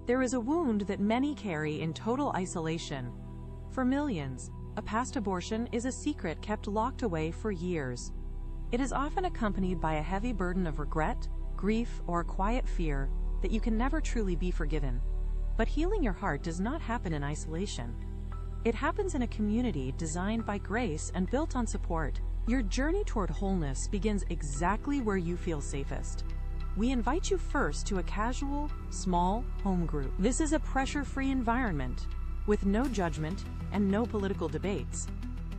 There is a wound that many carry in total isolation. For millions, a past abortion is a secret kept locked away for years. It is often accompanied by a heavy burden of regret, grief, or a quiet fear that you can never truly be forgiven. But healing your heart does not happen in isolation. It happens in a community designed by grace and built on support. Your journey toward wholeness begins exactly where you feel safest. We invite you first to a casual, small home group. This is a pressure-free environment with no judgment and no political debates.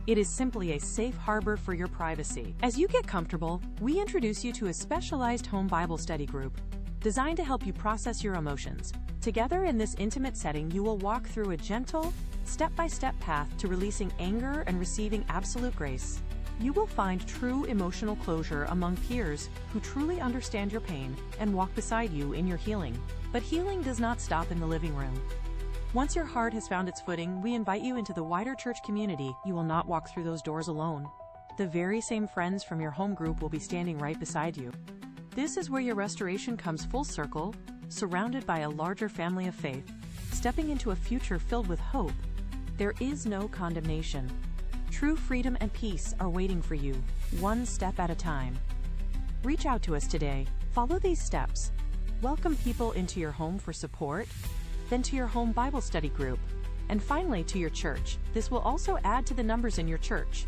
It is simply a safe harbor for your privacy. As you get comfortable, we introduce you to a specialized home Bible study group designed to help you process your emotions. Together in this intimate setting, you will walk through a gentle, step-by-step path to releasing anger and receiving absolute grace. You will find true emotional closure among peers who truly understand your pain and walk beside you in your healing. But healing does not stop in the living room. Once your heart has found its footing, we invite you into the wider church community. You will not walk through those doors alone. The very same friends from your home group will be standing right beside you. This is where your restoration comes full circle, surrounded by a larger family of faith, stepping into a future filled with hope. There is no condemnation. True freedom and peace are waiting for you, one step at a time. Reach out to us today. Follow these steps. Welcome people into your home for support, then to your home Bible study group, and finally to your church. This will also add to the numbers in your church.